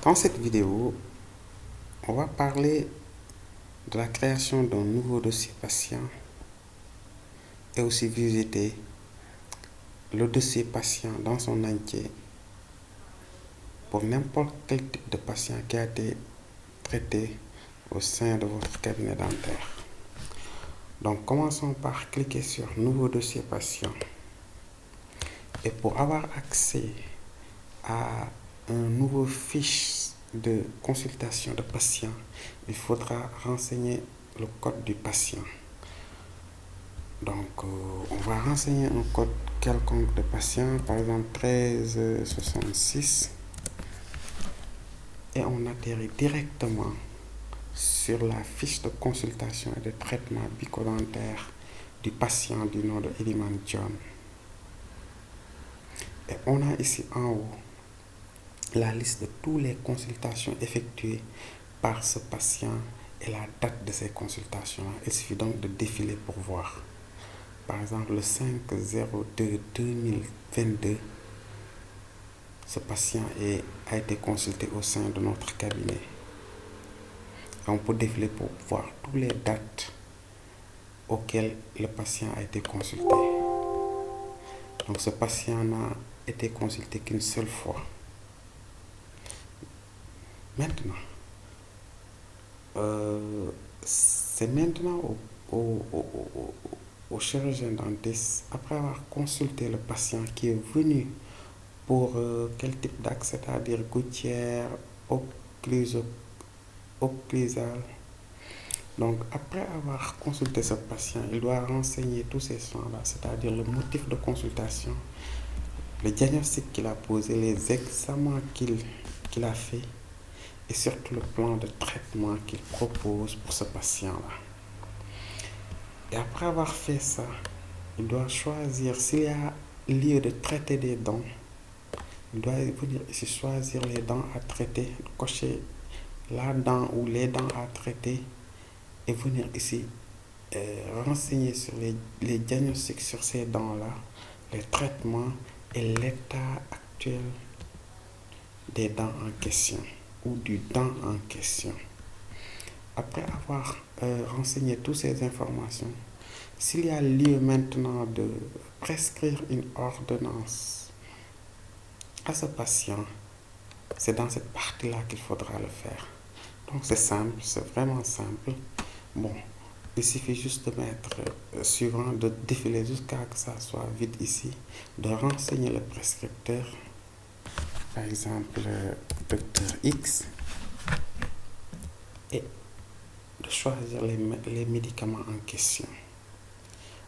Dans cette vidéo, on va parler de la création d'un nouveau dossier patient et aussi visiter le dossier patient dans son entier pour n'importe quel type de patient qui a été traité au sein de votre cabinet dentaire. Donc, commençons par cliquer sur Nouveau dossier patient. Et pour avoir accès à un nouveau fiche de consultation de patient, il faudra renseigner le code du patient. Donc, on va renseigner un code quelconque de patient, par exemple 1366, et on atterrit directement sur la fiche de consultation et de traitement bucco-dentaire du patient du nom de Eliman John. Et on a ici en haut la liste de toutes les consultations effectuées par ce patient et la date de ces consultations. Il suffit donc de défiler pour voir. Par exemple, le 5/02/2022, ce patient a été consulté au sein de notre cabinet. Et on peut défiler pour voir toutes les dates auxquelles le patient a été consulté. Donc, ce patient n'a été consulté qu'une seule fois. Maintenant, c'est maintenant au chirurgien dentiste, après avoir consulté le patient qui est venu pour quel type d'axe, c'est-à-dire gouttière, occlusale. Donc, après avoir consulté ce patient, il doit renseigner tous ces soins-là, c'est-à-dire le motif de consultation, le diagnostic qu'il a posé, les examens qu'il a fait, et surtout le plan de traitement qu'il propose pour ce patient-là. Et après avoir fait ça, il doit choisir s'il y a lieu de traiter des dents. Il doit venir ici choisir les dents à traiter, cocher la dent ou les dents à traiter et venir ici renseigner sur les diagnostics sur ces dents-là, les traitements et l'état actuel des dents en question ou du dent en question. Après avoir renseigné toutes ces informations, s'il y a lieu maintenant de prescrire une ordonnance à ce patient, c'est dans cette partie-là qu'il faudra le faire. Donc c'est simple, c'est vraiment simple. Bon, il suffit juste de mettre suivant, de défiler jusqu'à que ça soit vide ici, de renseigner le prescripteur, par exemple docteur X, et de choisir les médicaments en question.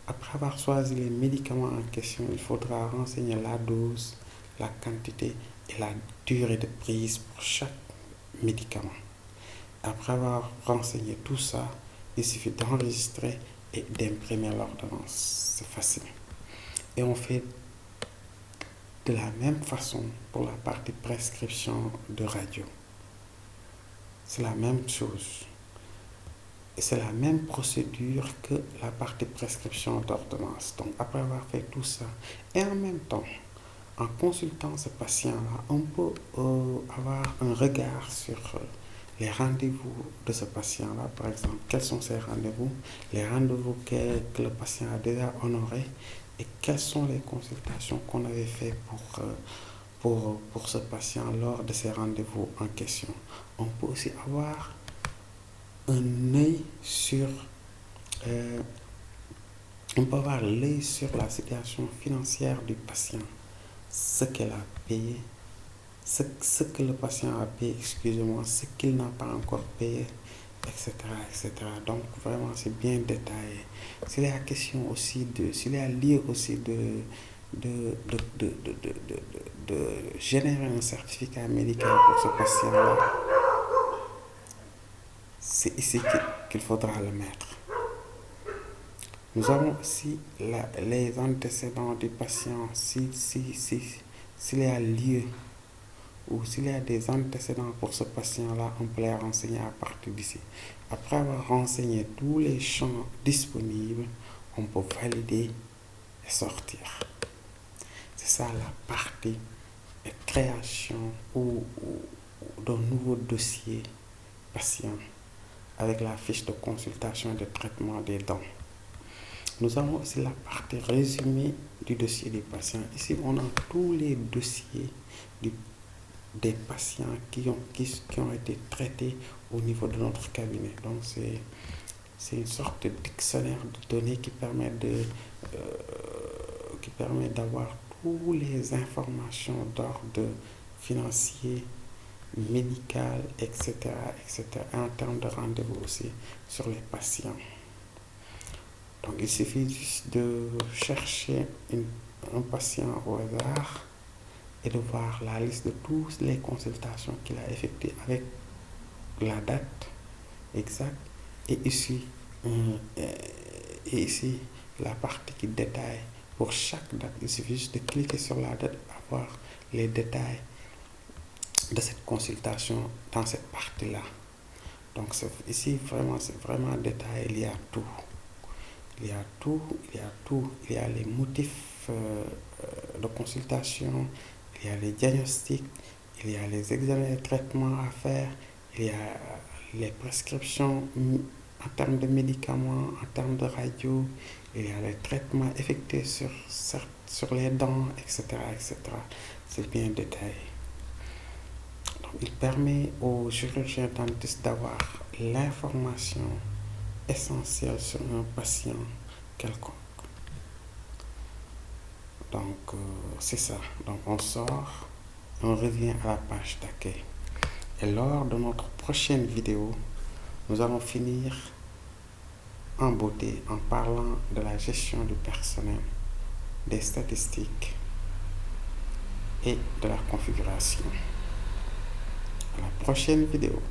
Après avoir choisi les médicaments en question, il faudra renseigner la dose, la quantité et la durée de prise pour chaque médicament. Après avoir renseigné tout ça, il suffit d'enregistrer et d'imprimer l'ordonnance. C'est facile. Et on fait de la même façon pour la partie prescription de radio. C'est la même chose. Et c'est la même procédure que la partie prescription d'ordonnance. Donc, après avoir fait tout ça, et en même temps, en consultant ce patient-là, on peut avoir un regard sur les rendez-vous de ce patient-là. Par exemple, quels sont ses rendez-vous, les rendez-vous que le patient a déjà honorés et quelles sont les consultations qu'on avait faites pour ce patient lors de ces rendez-vous en question. On peut aussi avoir un œil sur on peut avoir l'œil sur la situation financière du patient, ce qu'elle a payé, ce que le patient a payé, ce qu'il n'a pas encore payé, etc., etc. Donc vraiment c'est bien détaillé. S'il y a question aussi s'il y a lieu aussi de générer un certificat médical pour ce patient-là, c'est ici qu'il faudra le mettre. Nous avons aussi les antécédents du patient, s'il y a lieu ou s'il y a des antécédents pour ce patient-là, on peut les renseigner à partir d'ici. Après avoir renseigné tous les champs disponibles, on peut valider et sortir. C'est ça la partie création ou d'un nouveau dossier patient avec la fiche de consultation et de traitement des dents. Nous avons aussi la partie résumée du dossier du patient. Ici, on a tous les dossiers des patients qui ont été traités au niveau de notre cabinet. Donc, c'est une sorte de dictionnaire de données qui permet d'avoir toutes les informations d'ordre financier, médical, etc., en termes de rendez-vous aussi sur les patients. Donc, il suffit juste de chercher un patient au hasard et de voir la liste de toutes les consultations qu'il a effectuées avec la date exacte et ici la partie qui détaille pour chaque date. Il suffit juste de cliquer sur la date pour avoir les détails de cette consultation dans cette partie-là. Donc ici, c'est vraiment détaillé, il y a tout. Il y a les motifs de consultation, il y a les diagnostics, il y a les examens et traitements à faire, il y a les prescriptions en termes de médicaments, en termes de radio, il y a les traitements effectués sur les dents, etc. C'est bien détaillé. Donc, il permet aux chirurgiens dentistes d'avoir l'information essentielle sur un patient quelconque. Donc, c'est ça. Donc, on sort, on revient à la page d'accueil. Et lors de notre prochaine vidéo, nous allons finir en beauté en parlant de la gestion du personnel, des statistiques et de la configuration. À la prochaine vidéo.